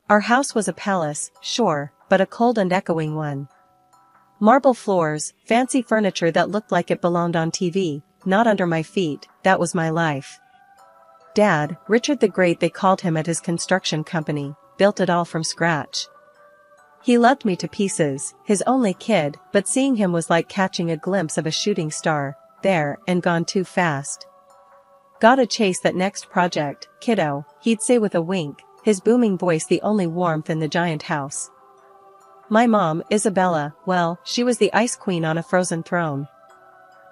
Our house was a palace, sure, but a cold and echoing one. Marble floors, fancy furniture that looked like it belonged on TV, not under my feet, that was my life. Dad, Richard the Great they called him at his construction company, built it all from scratch. He loved me to pieces, his only kid, but seeing him was like catching a glimpse of a shooting star, there and gone too fast. Gotta chase that next project, kiddo, he'd say with a wink, his booming voice the only warmth in the giant house. My mom, Isabella, well, she was the ice queen on a frozen throne.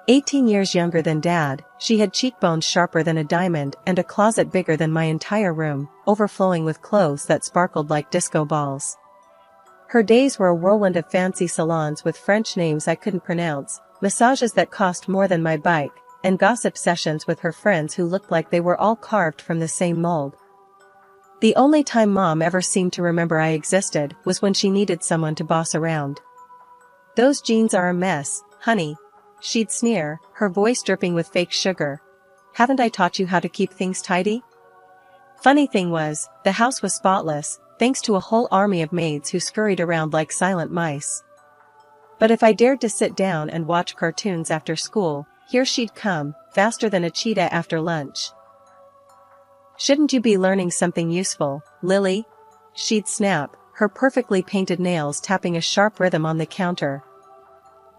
18 years younger than Dad, she had cheekbones sharper than a diamond and a closet bigger than my entire room, overflowing with clothes that sparkled like disco balls. Her days were a whirlwind of fancy salons with French names I couldn't pronounce, massages that cost more than my bike, and gossip sessions with her friends who looked like they were all carved from the same mold. The only time Mom ever seemed to remember I existed was when she needed someone to boss around. "Those jeans are a mess, honey," she'd sneer, her voice dripping with fake sugar. "Haven't I taught you how to keep things tidy?" Funny thing was, the house was spotless, thanks to a whole army of maids who scurried around like silent mice. But if I dared to sit down and watch cartoons after school, here she'd come, faster than a cheetah after lunch. "Shouldn't you be learning something useful, Lily?" she'd snap, her perfectly painted nails tapping a sharp rhythm on the counter.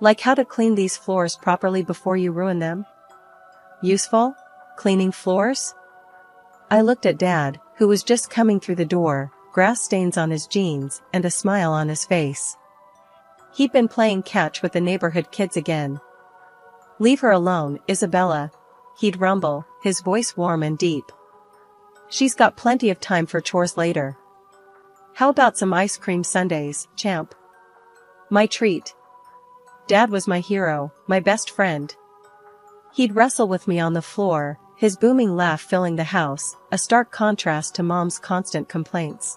"Like how to clean these floors properly before you ruin them?" Useful? Cleaning floors? I looked at Dad, who was just coming through the door, grass stains on his jeans and a smile on his face. He'd been playing catch with the neighborhood kids again. "Leave her alone, Isabella," he'd rumble, his voice warm and deep. "She's got plenty of time for chores later. How about some ice cream sundaes, champ?" My treat. Dad was my hero, my best friend. He'd wrestle with me on the floor, his booming laugh filling the house, a stark contrast to Mom's constant complaints.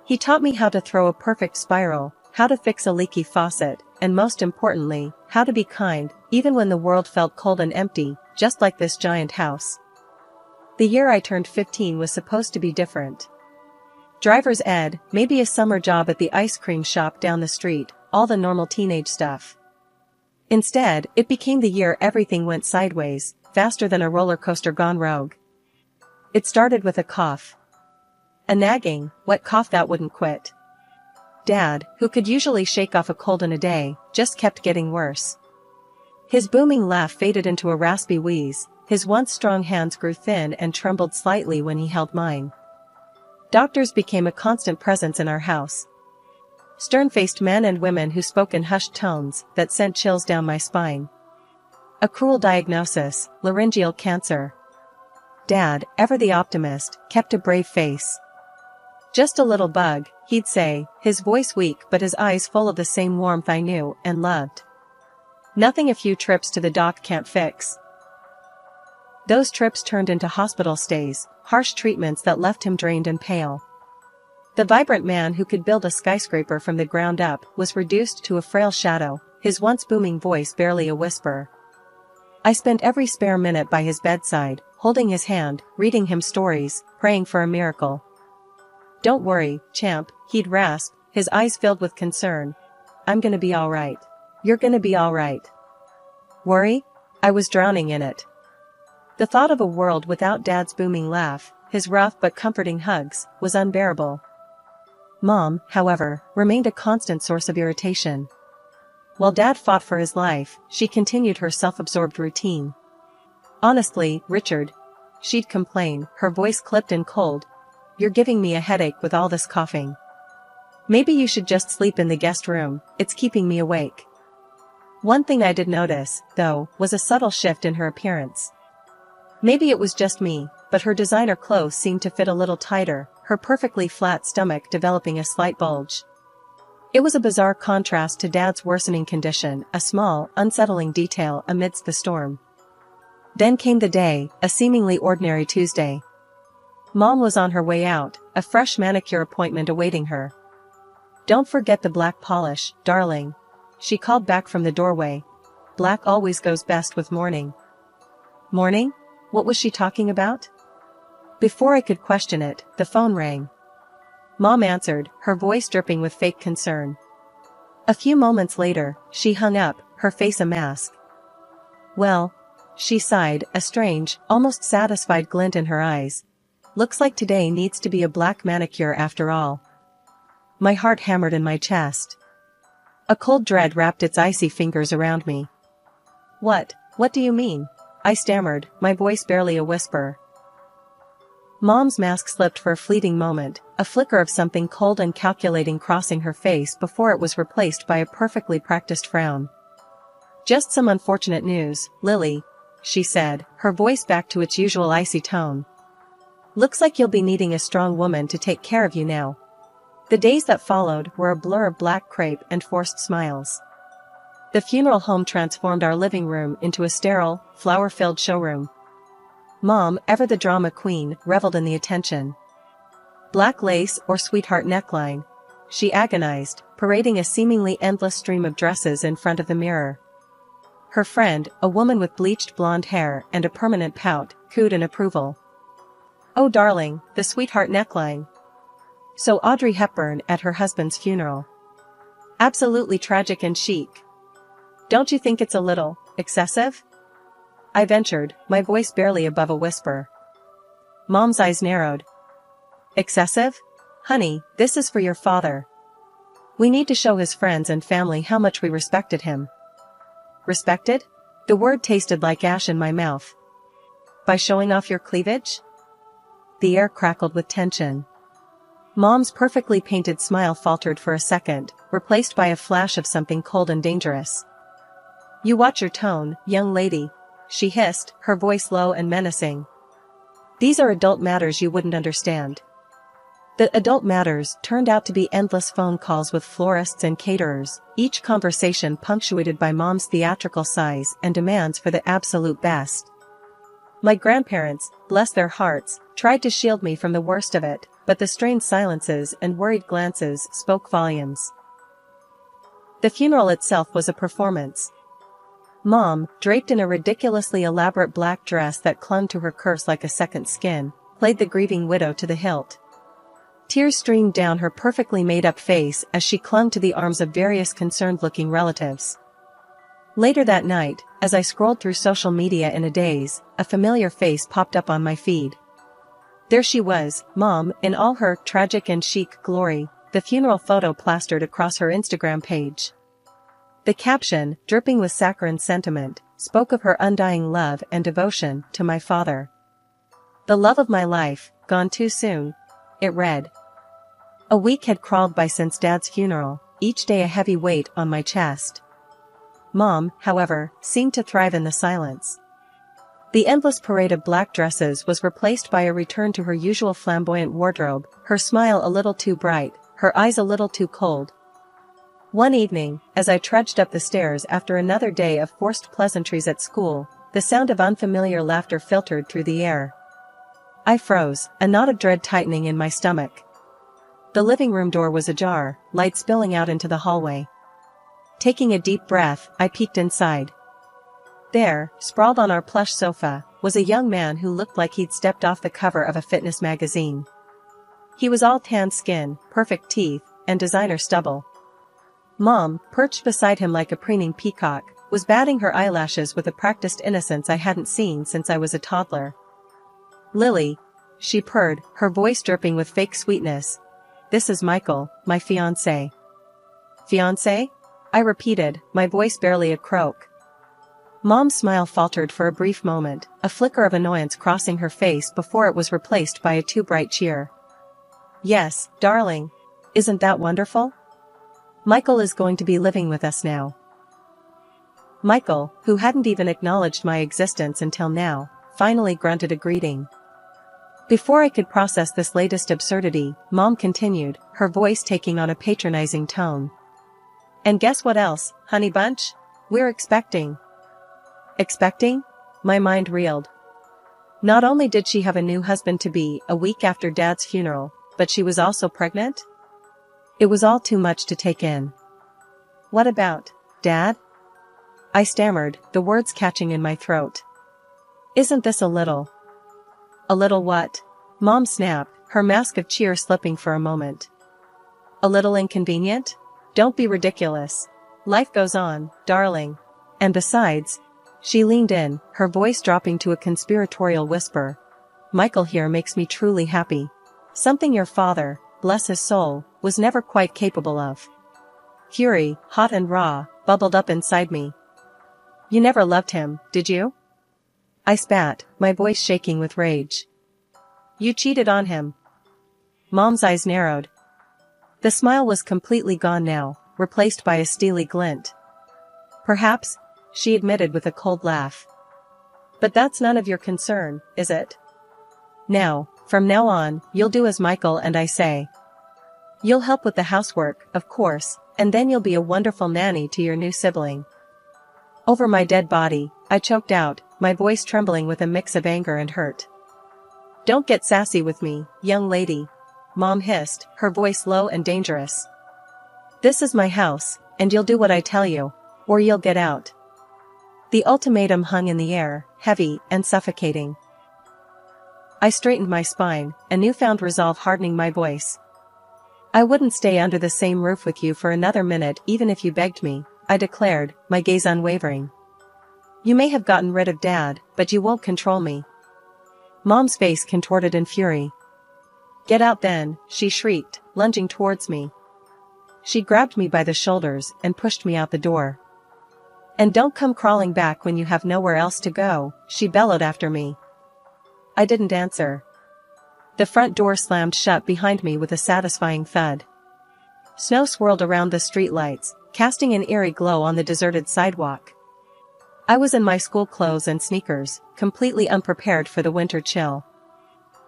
He taught me how to throw a perfect spiral, how to fix a leaky faucet, and most importantly, how to be kind, even when the world felt cold and empty, just like this giant house. The year I turned 15 was supposed to be different. Driver's ed, maybe a summer job at the ice cream shop down the street, all the normal teenage stuff. Instead, it became the year everything went sideways, faster than a roller coaster gone rogue. It started with a cough. A nagging, wet cough that wouldn't quit. Dad, who could usually shake off a cold in a day, just kept getting worse. His booming laugh faded into a raspy wheeze, his once strong hands grew thin and trembled slightly when he held mine. Doctors became a constant presence in our house. Stern-faced men and women who spoke in hushed tones that sent chills down my spine. A cruel diagnosis, laryngeal cancer. Dad, ever the optimist, kept a brave face. "Just a little bug," he'd say, his voice weak but his eyes full of the same warmth I knew and loved. "Nothing a few trips to the doc can't fix." Those trips turned into hospital stays, harsh treatments that left him drained and pale. The vibrant man who could build a skyscraper from the ground up was reduced to a frail shadow, his once booming voice barely a whisper. I spent every spare minute by his bedside, holding his hand, reading him stories, praying for a miracle. "Don't worry, champ," he'd rasp, his eyes filled with concern. "I'm gonna be alright. You're gonna be alright." Worry? I was drowning in it. The thought of a world without Dad's booming laugh, his rough but comforting hugs, was unbearable. Mom, however, remained a constant source of irritation. While Dad fought for his life, she continued her self-absorbed routine. "Honestly, Richard," she'd complain, her voice clipped and cold, "you're giving me a headache with all this coughing. Maybe you should just sleep in the guest room, it's keeping me awake." One thing I did notice, though, was a subtle shift in her appearance. Maybe it was just me, but her designer clothes seemed to fit a little tighter, her perfectly flat stomach developing a slight bulge. It was a bizarre contrast to Dad's worsening condition, a small, unsettling detail amidst the storm. Then came the day, a seemingly ordinary Tuesday. Mom was on her way out, a fresh manicure appointment awaiting her. "Don't forget the black polish, darling," she called back from the doorway. "Black always goes best with morning." Morning? What was she talking about? Before I could question it, the phone rang. Mom answered, her voice dripping with fake concern. A few moments later, she hung up, her face a mask. Well, she sighed, a strange, almost satisfied glint in her eyes. Looks like today needs to be a black manicure after all. My heart hammered in my chest. A cold dread wrapped its icy fingers around me. What do you mean? I stammered, my voice barely a whisper. Mom's mask slipped for a fleeting moment, a flicker of something cold and calculating crossing her face before it was replaced by a perfectly practiced frown. Just some unfortunate news, Lily, she said, her voice back to its usual icy tone. Looks like you'll be needing a strong woman to take care of you now. The days that followed were a blur of black crepe and forced smiles. The funeral home transformed our living room into a sterile, flower-filled showroom. Mom, ever the drama queen, reveled in the attention. Black lace or sweetheart neckline? She agonized, parading a seemingly endless stream of dresses in front of the mirror. Her friend, a woman with bleached blonde hair and a permanent pout, cooed in approval. Oh darling, the sweetheart neckline. So Audrey Hepburn at her husband's funeral. Absolutely tragic and chic. Don't you think it's a little excessive? I ventured, my voice barely above a whisper. Mom's eyes narrowed. Excessive? Honey, this is for your father. We need to show his friends and family how much we respected him. Respected? The word tasted like ash in my mouth. By showing off your cleavage? The air crackled with tension. Mom's perfectly painted smile faltered for a second, replaced by a flash of something cold and dangerous. You watch your tone, young lady, she hissed, her voice low and menacing. These are adult matters you wouldn't understand. The adult matters turned out to be endless phone calls with florists and caterers, each conversation punctuated by Mom's theatrical sighs and demands for the absolute best. My grandparents, bless their hearts, tried to shield me from the worst of it, but the strained silences and worried glances spoke volumes. The funeral itself was a performance. Mom, draped in a ridiculously elaborate black dress that clung to her curse like a second skin, played the grieving widow to the hilt. Tears streamed down her perfectly made-up face as she clung to the arms of various concerned-looking relatives. Later that night, as I scrolled through social media in a daze, a familiar face popped up on my feed. There she was, Mom, in all her tragic and chic glory, the funeral photo plastered across her Instagram page. The caption, dripping with saccharine sentiment, spoke of her undying love and devotion to my father. The love of my life, gone too soon, it read. A week had crawled by since Dad's funeral, each day a heavy weight on my chest. Mom, however, seemed to thrive in the silence. The endless parade of black dresses was replaced by a return to her usual flamboyant wardrobe, her smile a little too bright, her eyes a little too cold. One evening, as I trudged up the stairs after another day of forced pleasantries at school, the sound of unfamiliar laughter filtered through the air. I froze, a knot of dread tightening in my stomach. The living room door was ajar, light spilling out into the hallway. Taking a deep breath, I peeked inside. There, sprawled on our plush sofa, was a young man who looked like he'd stepped off the cover of a fitness magazine. He was all tan skin, perfect teeth, and designer stubble. Mom, perched beside him like a preening peacock, was batting her eyelashes with a practiced innocence I hadn't seen since I was a toddler. Lily, she purred, her voice dripping with fake sweetness. This is Michael, my fiancé. Fiancé? I repeated, my voice barely a croak. Mom's smile faltered for a brief moment, a flicker of annoyance crossing her face before it was replaced by a too bright cheer. Yes, darling. Isn't that wonderful? Michael is going to be living with us now. Michael, who hadn't even acknowledged my existence until now, finally grunted a greeting. Before I could process this latest absurdity, Mom continued, her voice taking on a patronizing tone. And guess what else, honey bunch? We're expecting. Expecting? My mind reeled. Not only did she have a new husband-to-be a week after Dad's funeral, but she was also pregnant? It was all too much to take in. What about, Dad? I stammered, the words catching in my throat. Isn't this a little? A little what? Mom snapped, her mask of cheer slipping for a moment. A little inconvenient? Don't be ridiculous. Life goes on, darling. And besides, she leaned in, her voice dropping to a conspiratorial whisper. Michael here makes me truly happy. Something your father, bless his soul, was never quite capable of. Fury, hot and raw, bubbled up inside me. You never loved him, did you? I spat, my voice shaking with rage. You cheated on him. Mom's eyes narrowed. The smile was completely gone now, replaced by a steely glint. Perhaps, she admitted with a cold laugh. But that's none of your concern, is it? Now, from now on, you'll do as Michael and I say. You'll help with the housework, of course, and then you'll be a wonderful nanny to your new sibling. Over my dead body, I choked out, my voice trembling with a mix of anger and hurt. Don't get sassy with me, young lady, Mom hissed, her voice low and dangerous. This is my house, and you'll do what I tell you, or you'll get out. The ultimatum hung in the air, heavy and suffocating. I straightened my spine, a newfound resolve hardening my voice. I wouldn't stay under the same roof with you for another minute even if you begged me, I declared, my gaze unwavering. You may have gotten rid of Dad, but you won't control me. Mom's face contorted in fury. Get out then, she shrieked, lunging towards me. She grabbed me by the shoulders and pushed me out the door. And don't come crawling back when you have nowhere else to go, she bellowed after me. I didn't answer. The front door slammed shut behind me with a satisfying thud. Snow swirled around the streetlights, casting an eerie glow on the deserted sidewalk. I was in my school clothes and sneakers, completely unprepared for the winter chill.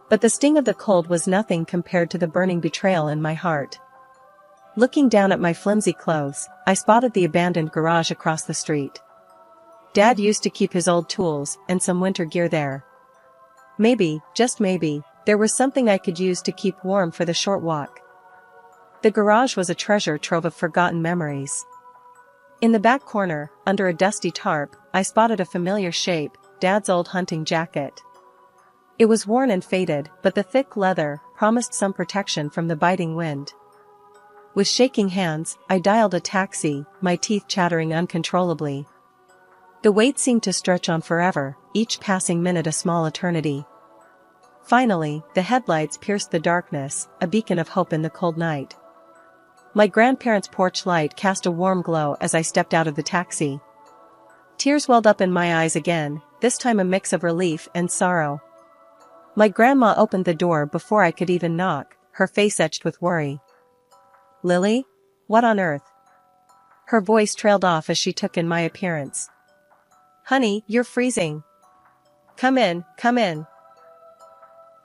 But the sting of the cold was nothing compared to the burning betrayal in my heart. Looking down at my flimsy clothes, I spotted the abandoned garage across the street. Dad used to keep his old tools and some winter gear there. Maybe, just maybe, there was something I could use to keep warm for the short walk. The garage was a treasure trove of forgotten memories. In the back corner, under a dusty tarp, I spotted a familiar shape, Dad's old hunting jacket. It was worn and faded, but the thick leather promised some protection from the biting wind. With shaking hands, I dialed a taxi, my teeth chattering uncontrollably. The wait seemed to stretch on forever, each passing minute a small eternity. Finally, the headlights pierced the darkness, a beacon of hope in the cold night. My grandparents' porch light cast a warm glow as I stepped out of the taxi. Tears welled up in my eyes again, this time a mix of relief and sorrow. My grandma opened the door before I could even knock, her face etched with worry. Lily? What on earth? Her voice trailed off as she took in my appearance. Honey, you're freezing. Come in, come in.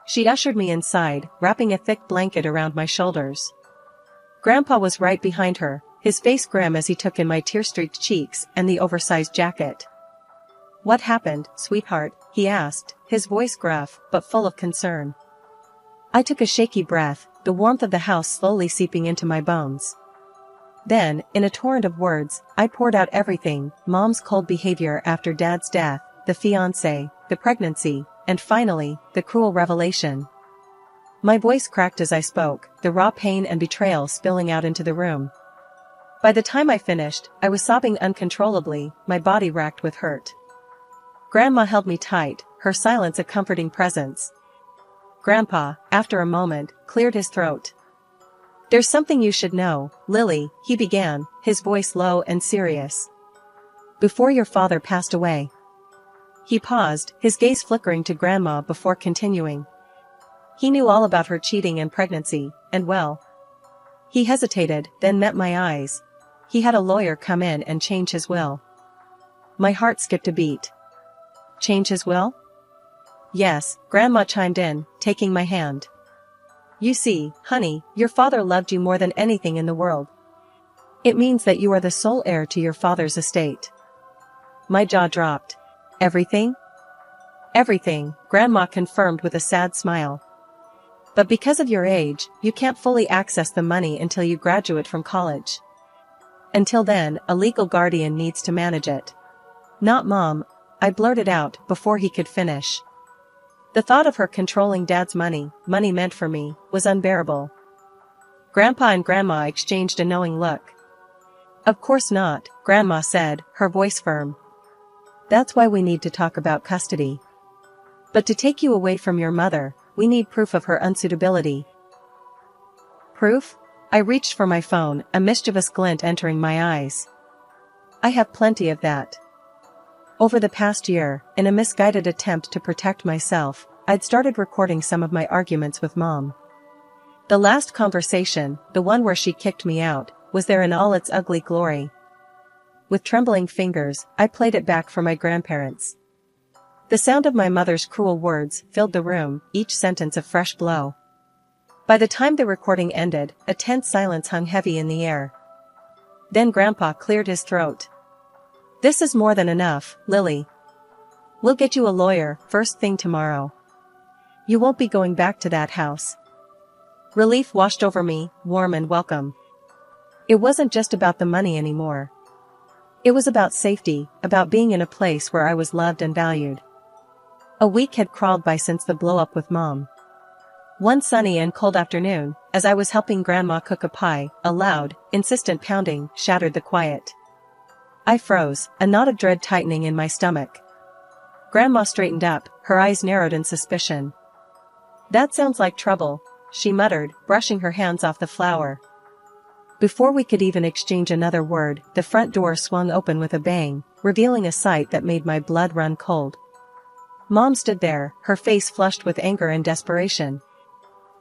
She ushered me inside, wrapping a thick blanket around my shoulders. Grandpa was right behind her, his face grim as he took in my tear-streaked cheeks and the oversized jacket. What happened, sweetheart? He asked, his voice gruff, but full of concern. I took a shaky breath, the warmth of the house slowly seeping into my bones. Then, in a torrent of words, I poured out everything, Mom's cold behavior after Dad's death, the fiancé, the pregnancy, and finally, the cruel revelation. My voice cracked as I spoke, the raw pain and betrayal spilling out into the room. By the time I finished, I was sobbing uncontrollably, my body racked with hurt. Grandma held me tight, her silence a comforting presence. Grandpa, after a moment, cleared his throat. There's something you should know, Lily, he began, his voice low and serious. Before your father passed away. He paused, his gaze flickering to Grandma before continuing. He knew all about her cheating and pregnancy, and well. He hesitated, then met my eyes. He had a lawyer come in and change his will. My heart skipped a beat. Change his will? Yes, Grandma chimed in, taking my hand. You see, honey, your father loved you more than anything in the world. It means that you are the sole heir to your father's estate. My jaw dropped. Everything? Everything, Grandma confirmed with a sad smile. But because of your age, you can't fully access the money until you graduate from college. Until then, a legal guardian needs to manage it. Not Mom, I blurted out before he could finish. The thought of her controlling Dad's money meant for me, was unbearable. Grandpa and Grandma exchanged a knowing look. "Of course not," Grandma said, her voice firm. "That's why we need to talk about custody. But to take you away from your mother, we need proof of her unsuitability." "Proof?" I reached for my phone, a mischievous glint entering my eyes. "I have plenty of that." Over the past year, in a misguided attempt to protect myself, I'd started recording some of my arguments with Mom. The last conversation, the one where she kicked me out, was there in all its ugly glory. With trembling fingers, I played it back for my grandparents. The sound of my mother's cruel words filled the room, each sentence a fresh blow. By the time the recording ended, a tense silence hung heavy in the air. Then Grandpa cleared his throat. "This is more than enough, Lily. We'll get you a lawyer, first thing tomorrow. You won't be going back to that house." Relief washed over me, warm and welcome. It wasn't just about the money anymore. It was about safety, about being in a place where I was loved and valued. A week had crawled by since the blow-up with Mom. One sunny and cold afternoon, as I was helping Grandma cook a pie, a loud, insistent pounding shattered the quiet. I froze, a knot of dread tightening in my stomach. Grandma straightened up, her eyes narrowed in suspicion. "That sounds like trouble," she muttered, brushing her hands off the flour. Before we could even exchange another word, the front door swung open with a bang, revealing a sight that made my blood run cold. Mom stood there, her face flushed with anger and desperation.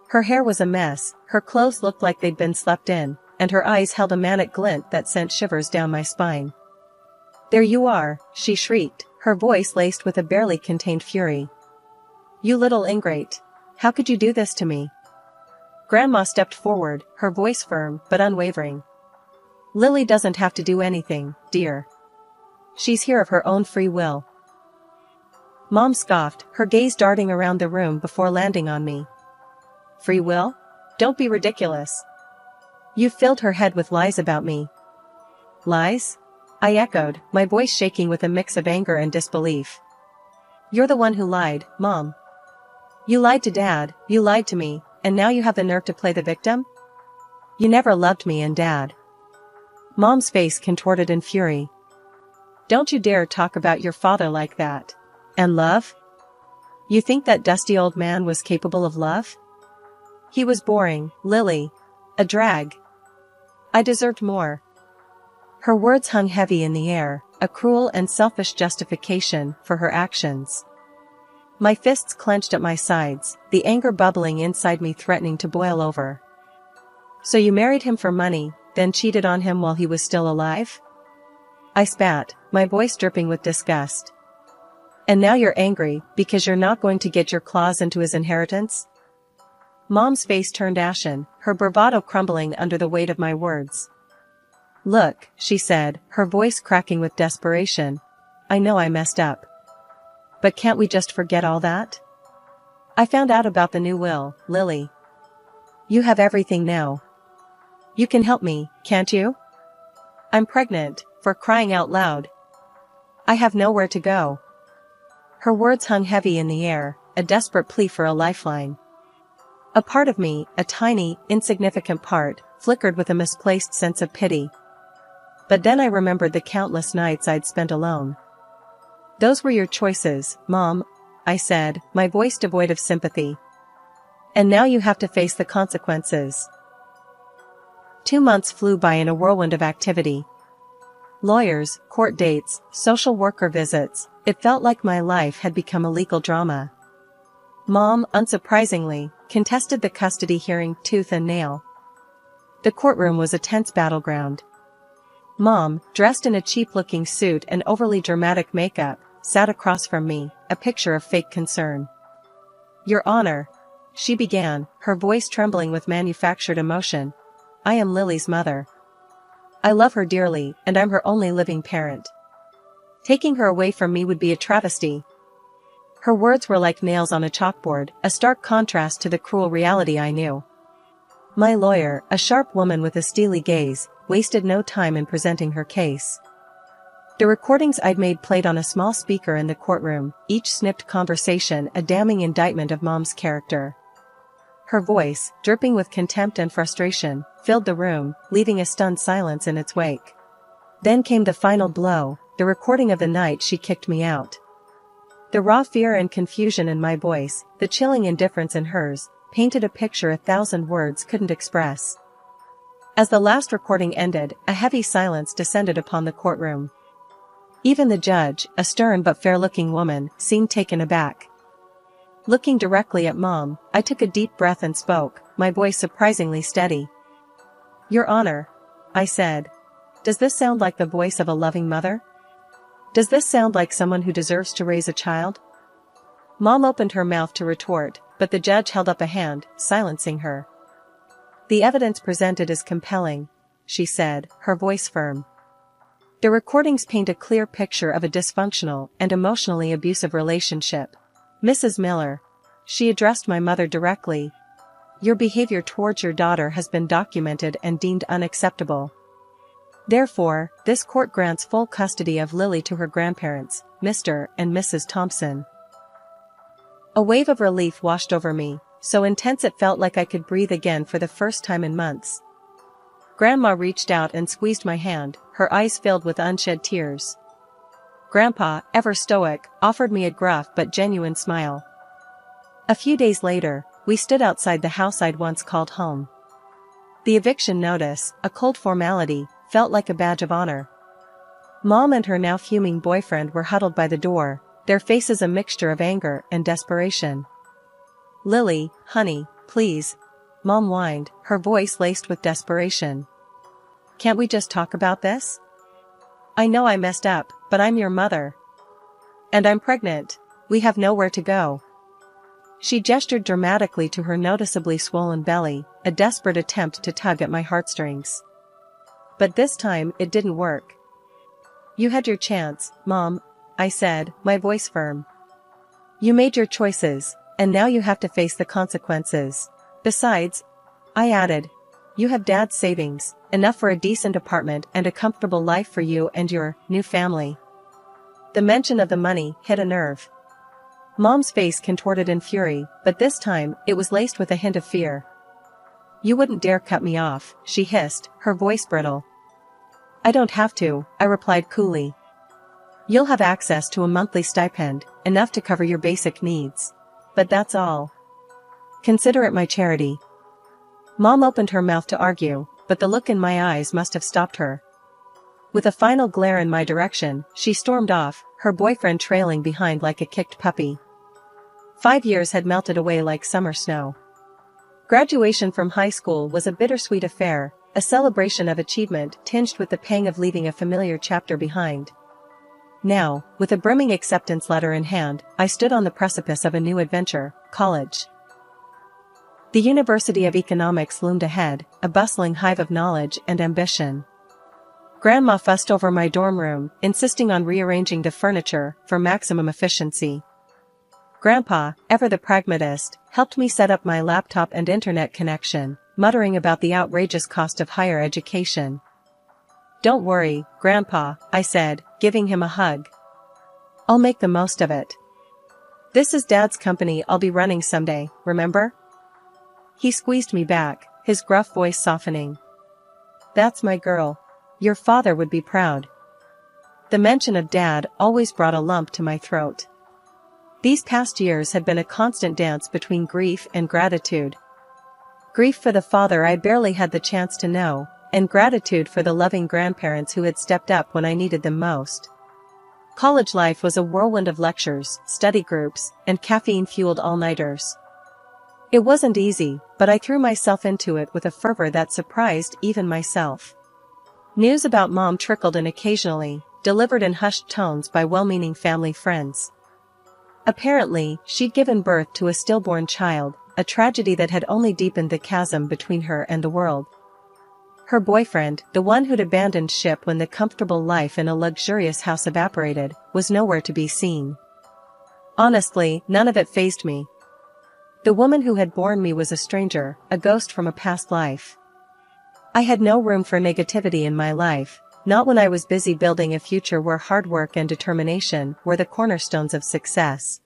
Her hair was a mess, her clothes looked like they'd been slept in, and her eyes held a manic glint that sent shivers down my spine. "There you are," she shrieked, her voice laced with a barely contained fury. "You little ingrate. How could you do this to me?" Grandma stepped forward, her voice firm but unwavering. "Lily doesn't have to do anything, dear. She's here of her own free will." Mom scoffed, her gaze darting around the room before landing on me. "Free will? Don't be ridiculous. You filled her head with lies about me." "Lies?" I echoed, my voice shaking with a mix of anger and disbelief. "You're the one who lied, Mom. You lied to Dad, you lied to me, and now you have the nerve to play the victim? You never loved me and Dad." Mom's face contorted in fury. "Don't you dare talk about your father like that. And love? You think that dusty old man was capable of love? He was boring, Lily. A drag. I deserved more." Her words hung heavy in the air, a cruel and selfish justification for her actions. My fists clenched at my sides, the anger bubbling inside me threatening to boil over. "So you married him for money, then cheated on him while he was still alive?" I spat, my voice dripping with disgust. "And now you're angry because you're not going to get your claws into his inheritance?" Mom's face turned ashen, her bravado crumbling under the weight of my words. "Look," she said, her voice cracking with desperation. "I know I messed up. But can't we just forget all that? I found out about the new will, Lily. You have everything now. You can help me, can't you? I'm pregnant, for crying out loud. I have nowhere to go." Her words hung heavy in the air, a desperate plea for a lifeline. A part of me, a tiny, insignificant part, flickered with a misplaced sense of pity. But then I remembered the countless nights I'd spent alone. "Those were your choices, Mom," I said, my voice devoid of sympathy. "And now you have to face the consequences." 2 months flew by in a whirlwind of activity. Lawyers, court dates, social worker visits, it felt like my life had become a legal drama. Mom, unsurprisingly, contested the custody hearing tooth and nail. The courtroom was a tense battleground. Mom, dressed in a cheap-looking suit and overly dramatic makeup, sat across from me, a picture of fake concern. "Your Honor," she began, her voice trembling with manufactured emotion, "I am Lily's mother. I love her dearly, and I'm her only living parent. Taking her away from me would be a travesty." Her words were like nails on a chalkboard, a stark contrast to the cruel reality I knew. My lawyer, a sharp woman with a steely gaze, wasted no time in presenting her case. The recordings I'd made played on a small speaker in the courtroom, each snipped conversation a damning indictment of Mom's character. Her voice, dripping with contempt and frustration, filled the room, leaving a stunned silence in its wake. Then came the final blow, the recording of the night she kicked me out. The raw fear and confusion in my voice, the chilling indifference in hers, painted a picture 1,000 words couldn't express. As the last recording ended, a heavy silence descended upon the courtroom. Even the judge, a stern but fair-looking woman, seemed taken aback. Looking directly at Mom, I took a deep breath and spoke, my voice surprisingly steady. "Your Honor," I said. "Does this sound like the voice of a loving mother? Does this sound like someone who deserves to raise a child?" Mom opened her mouth to retort, but the judge held up a hand, silencing her. "The evidence presented is compelling," she said, her voice firm. "The recordings paint a clear picture of a dysfunctional and emotionally abusive relationship. Mrs. Miller," she addressed my mother directly, "your behavior towards your daughter has been documented and deemed unacceptable. Therefore, this court grants full custody of Lily to her grandparents, Mr. and Mrs. Thompson." A wave of relief washed over me, so intense it felt like I could breathe again for the first time in months. Grandma reached out and squeezed my hand, her eyes filled with unshed tears. Grandpa, ever stoic, offered me a gruff but genuine smile. A few days later, we stood outside the house I'd once called home. The eviction notice, a cold formality, felt like a badge of honor. Mom and her now fuming boyfriend were huddled by the door, their faces a mixture of anger and desperation. "Lily, honey, please," Mom whined, her voice laced with desperation. "Can't we just talk about this? I know I messed up, but I'm your mother. And I'm pregnant. We have nowhere to go." She gestured dramatically to her noticeably swollen belly, a desperate attempt to tug at my heartstrings. But this time, it didn't work. "You had your chance, Mom," I said, my voice firm. "You made your choices, and now you have to face the consequences. Besides," I added, "you have Dad's savings, enough for a decent apartment and a comfortable life for you and your new family." The mention of the money hit a nerve. Mom's face contorted in fury, but this time, it was laced with a hint of fear. "You wouldn't dare cut me off," she hissed, her voice brittle. "I don't have to," I replied coolly. "You'll have access to a monthly stipend, enough to cover your basic needs. But that's all. Consider it my charity." Mom opened her mouth to argue, but the look in my eyes must have stopped her. With a final glare in my direction, she stormed off, her boyfriend trailing behind like a kicked puppy. 5 years had melted away like summer snow. Graduation from high school was a bittersweet affair, a celebration of achievement tinged with the pang of leaving a familiar chapter behind. Now, with a brimming acceptance letter in hand, I stood on the precipice of a new adventure, college. The University of Economics loomed ahead, a bustling hive of knowledge and ambition. Grandma fussed over my dorm room, insisting on rearranging the furniture for maximum efficiency. Grandpa, ever the pragmatist, helped me set up my laptop and internet connection, muttering about the outrageous cost of higher education. "Don't worry, Grandpa," I said, giving him a hug. "I'll make the most of it. This is Dad's company I'll be running someday, remember?" He squeezed me back, his gruff voice softening. "That's my girl. Your father would be proud." The mention of Dad always brought a lump to my throat. These past years had been a constant dance between grief and gratitude. Grief for the father I barely had the chance to know, and gratitude for the loving grandparents who had stepped up when I needed them most. College life was a whirlwind of lectures, study groups, and caffeine-fueled all-nighters. It wasn't easy, but I threw myself into it with a fervor that surprised even myself. News about Mom trickled in occasionally, delivered in hushed tones by well-meaning family friends. Apparently, she'd given birth to a stillborn child, a tragedy that had only deepened the chasm between her and the world. Her boyfriend, the one who'd abandoned ship when the comfortable life in a luxurious house evaporated, was nowhere to be seen. Honestly, none of it fazed me. The woman who had borne me was a stranger, a ghost from a past life. I had no room for negativity in my life, Not when I was busy building a future where hard work and determination were the cornerstones of success.